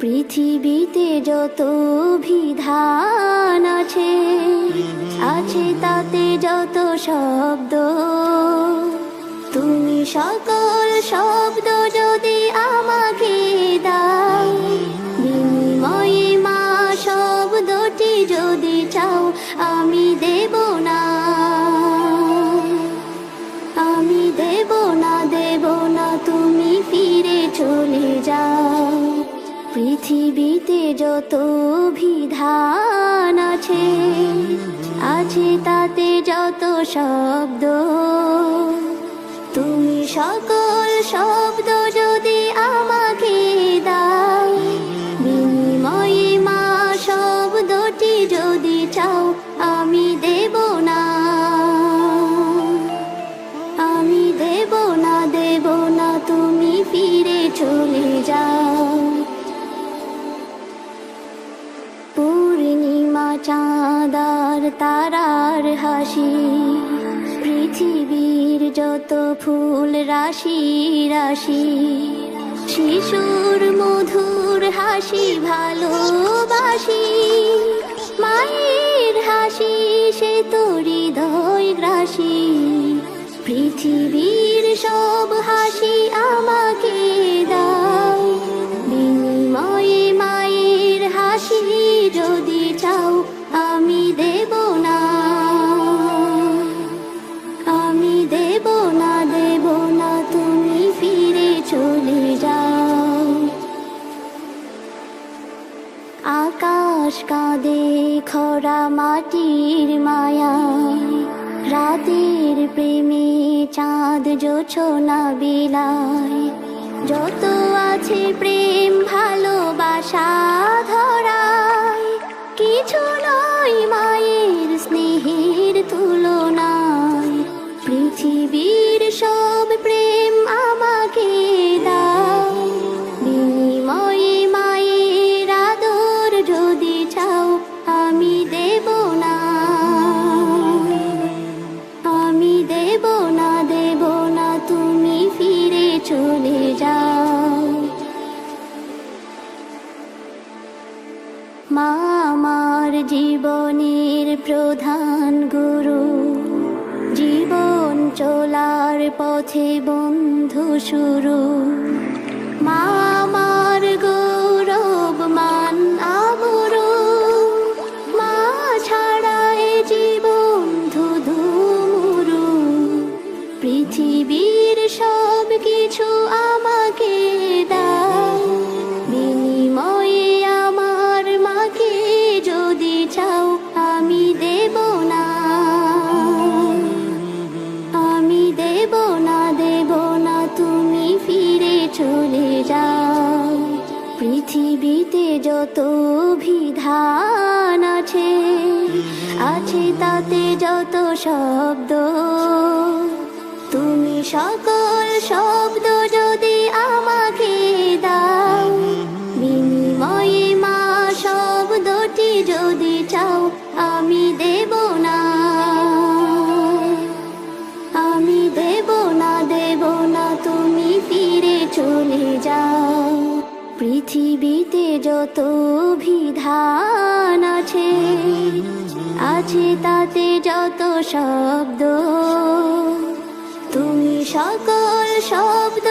পৃথিবীতে যত বিধান আছে, আছে তাতে যত শব্দ, তুমি সকল শব্দ যদি আমাকে দাও, বিনিময়ে মা শব্দটি যদি চাও, আমি দেব না, আমি দেব না, দেব না, তুমি ফিরে চলে যাও। পৃথিবীতে যত বিধান আছে, আছে তাতে যত শব্দ, তুমি সকল শব্দ যদি আমাকে দাও, বিনিময়ে মা শব্দটি যদি চাও, আমি দেব না, আমি দেব না, দেব না, তুমি ফিরে চলে যাও। পূর্ণিমা চাঁদার তারার হাসি, পৃথিবীর যত ফুল রাশি রাশি, শিশুর মধুর হাসি ভালোবাসি, মায়ের হাসি সে তো হৃদয় গ্রাসী, পৃথিবীর সব হাসি আমাকে দাও, বিনিময়ে মায়ের হাসি যদি চাও, আমি দেব না, আমি দেব না, দেব না, তুমি ফিরে চলে যাও। আকাশ কাঁদে খরা মাটির মায়ায়, রাতের প্রেমে চাঁদ জোছনা বিলায়, যত আছে প্রেম ভালোবাসা ধরায়, কিছু নয় মায়ের স্নেহের তুলনায়, পৃথিবীর সব প্রেম আমাকে দাও, বিনিময়ে মায়ের আদর যদি চাও, আমি দেব না, আমি দেব না, দেব না, তুমি ফিরে চলে যাও। মা আমার জীবনের প্রধান গুরু, জীবন চলার পথে বন্ধু শুরু, মা আমার গৌরব মান আবরু, মা ছাড়া এ জীবন ধুধু মুরু, পৃথিবীর সব কিছু আমাকে দাও, বিনিময়ে আমার মাকে যদি চাও, আমি দেব না, আমি দেব না, দেব না, তুমি ফিরে চলে যাও। পৃথিবীতে যত বিধান আছে, আছে তাতে যত শব্দ, তুমি সকল শব্দ যদি আমাকে দাও, বিনিময়ে মা শব্দটি যদি চাও, আমি দেব না, আমি দেব না, দেব না, তুমি ফিরে চলে যাও। পৃথিবীতে যত বিধান আছে, আছে তাতে যত শব্দ, তুমি সকল শব্দ